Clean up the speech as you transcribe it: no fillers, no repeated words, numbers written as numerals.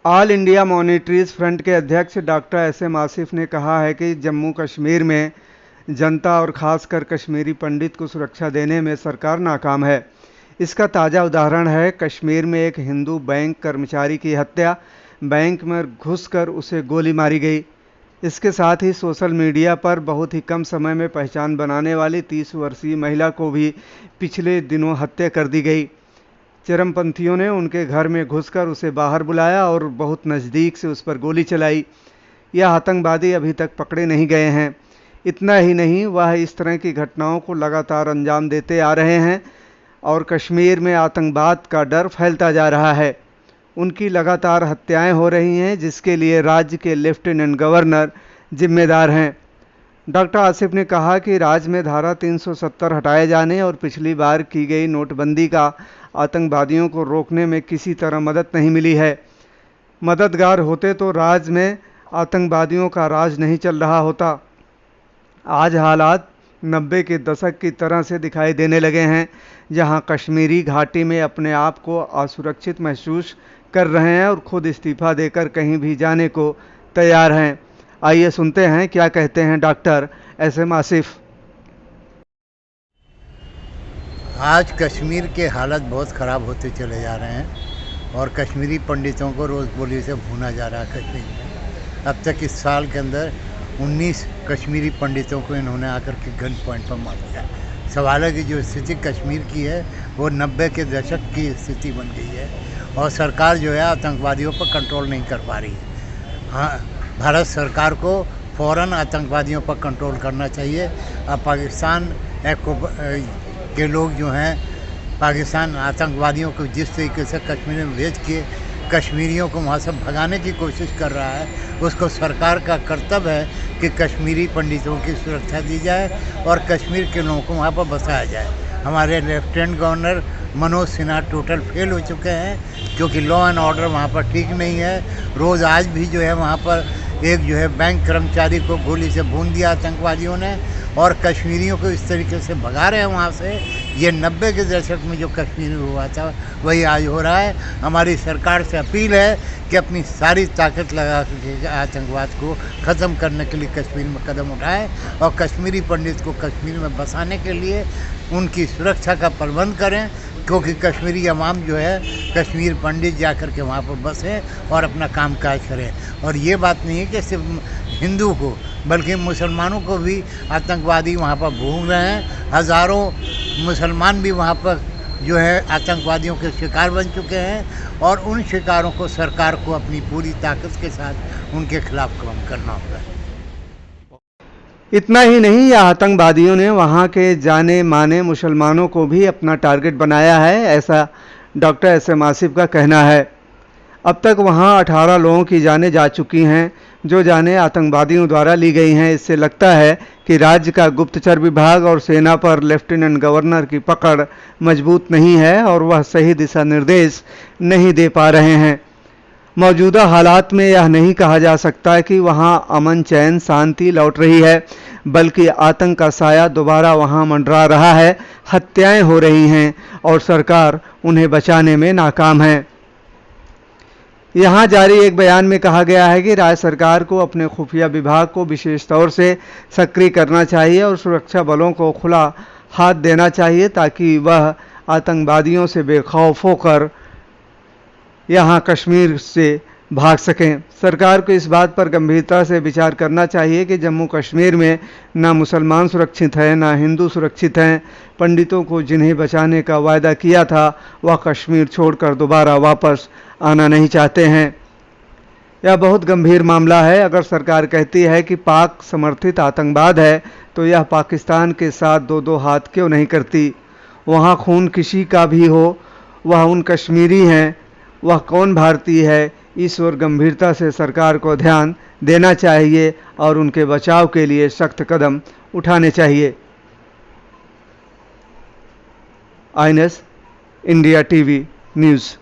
All India मॉनिटरीज front के अध्यक्ष doctor SM. Asif ने कहा है कि जम्मू कश्मीर में जनता और खासकर कश्मीरी पंडित को सुरक्षा देने में सरकार नाकाम है। इसका ताज़ा उदाहरण है कश्मीर में एक हिंदू बैंक कर्मचारी की हत्या। बैंक में घुसकर उसे गोली मारी गई। इसके साथ ही सोशल मीडिया पर बहुत ही कम समय में पहचान बनाने वाली 30 वर्षीय महिला को भी पिछले दिनों हत्या कर दी गई। चरमपंथियों ने उनके घर में घुसकर उसे बाहर बुलाया और बहुत नज़दीक से उस पर गोली चलाई। यह आतंकवादी अभी तक पकड़े नहीं गए हैं। इतना ही नहीं, वह इस तरह की घटनाओं को लगातार अंजाम देते आ रहे हैं और कश्मीर में आतंकवाद का डर फैलता जा रहा है। उनकी लगातार हत्याएं हो रही हैं, जिसके लिए राज्य के लेफ्टिनेंट गवर्नर जिम्मेदार हैं। डॉक्टर आसिफ ने कहा कि राज्य में धारा 370 हटाए जाने और पिछली बार की गई नोटबंदी का आतंकवादियों को रोकने में किसी तरह मदद नहीं मिली है। मददगार होते तो राज्य में आतंकवादियों का राज नहीं चल रहा होता। आज हालात 90 के दशक की तरह से दिखाई देने लगे हैं, जहां कश्मीरी घाटी में अपने आप को असुरक्षित महसूस कर रहे हैं और खुद इस्तीफा देकर कहीं भी जाने को तैयार हैं। आइए सुनते हैं क्या कहते हैं डॉक्टर एस.एम. आसिफ। आज कश्मीर के हालत बहुत ख़राब होते चले जा रहे हैं और कश्मीरी पंडितों को रोज़ गोली से भूना जा रहा है कश्मीर में। अब तक इस साल के अंदर 19 कश्मीरी पंडितों को इन्होंने आकर के गन पॉइंट पर मार दिया। सवाल है कि जो स्थिति कश्मीर की है वो 90 के दशक की स्थिति बन गई है और सरकार जो है आतंकवादियों पर कंट्रोल नहीं कर पा रही है। हाँ, भारत सरकार को फ़ौरन आतंकवादियों पर कंट्रोल करना चाहिए। अब पाकिस्तान के लोग जो हैं पाकिस्तान आतंकवादियों को जिस तरीके से कश्मीर में भेज के कश्मीरियों को वहाँ से भगाने की कोशिश कर रहा है, उसको सरकार का कर्तव्य है कि कश्मीरी पंडितों की सुरक्षा दी जाए और कश्मीर के लोगों को वहाँ पर बसाया जाए। हमारे lieutenant governor Manoj Sinha total fail हो चुके हैं क्योंकि लॉ एंड ऑर्डर वहाँ पर ठीक नहीं है। रोज़ आज भी जो है वहाँ पर एक जो है बैंक कर्मचारी को गोली से भून दिया आतंकवादियों ने और कश्मीरियों को इस तरीके से भगा रहे हैं वहाँ से। ये 90 के दशक में जो कश्मीर में हुआ था वही आज हो रहा है। हमारी सरकार से अपील है कि अपनी सारी ताकत लगा के आतंकवाद को ख़त्म करने के लिए कश्मीर में कदम उठाएं और कश्मीरी पंडित को कश्मीर में बसाने के लिए उनकी सुरक्षा का प्रबंध करें, क्योंकि कश्मीरी अवाम जो है कश्मीर पंडित जाकर के वहाँ पर बसें और अपना कामकाज करें। और ये बात नहीं है कि सिर्फ हिंदू को बल्कि मुसलमानों को भी आतंकवादी वहाँ पर भून रहे हैं। हज़ारों मुसलमान भी वहाँ पर जो है आतंकवादियों के शिकार बन चुके हैं और उन शिकारों को सरकार को अपनी पूरी ताकत के साथ उनके खिलाफ काम करना होगा। इतना ही नहीं, यह आतंकवादियों ने वहां के जाने माने मुसलमानों को भी अपना टारगेट बनाया है, ऐसा डॉक्टर एस.एम. आसिफ का कहना है। अब तक वहां 18 लोगों की जानें जा चुकी हैं, जो जानें आतंकवादियों द्वारा ली गई हैं। इससे लगता है कि राज्य का गुप्तचर विभाग और सेना पर लेफ्टिनेंट गवर्नर की पकड़ मजबूत नहीं है और वह सही दिशा निर्देश नहीं दे पा रहे हैं। मौजूदा हालात में यह नहीं कहा जा सकता कि वहां अमन चैन शांति लौट रही है, बल्कि आतंक का साया दोबारा वहां मंडरा रहा है। हत्याएं हो रही हैं और सरकार उन्हें बचाने में नाकाम है। यहां जारी एक बयान में कहा गया है कि राज्य सरकार को अपने खुफिया विभाग को विशेष तौर से सक्रिय करना चाहिए और सुरक्षा बलों को खुला हाथ देना चाहिए ताकि वह आतंकवादियों से बेखौफ होकर यहाँ कश्मीर से भाग सकें। सरकार को इस बात पर गंभीरता से विचार करना चाहिए कि जम्मू कश्मीर में ना मुसलमान सुरक्षित हैं, ना हिंदू सुरक्षित हैं। पंडितों को जिन्हें बचाने का वायदा किया था वह कश्मीर छोड़कर दोबारा वापस आना नहीं चाहते हैं। यह बहुत गंभीर मामला है। अगर सरकार कहती है कि पाक समर्थित आतंकवाद है, तो यह पाकिस्तान के साथ दो दो हाथ क्यों नहीं करती? वहाँ खून किसी का भी हो, वह उन कश्मीरी हैं, वह कौन भारतीय है? इस ओर गंभीरता से सरकार को ध्यान देना चाहिए और उनके बचाव के लिए सख्त कदम उठाने चाहिए। INS India TV news.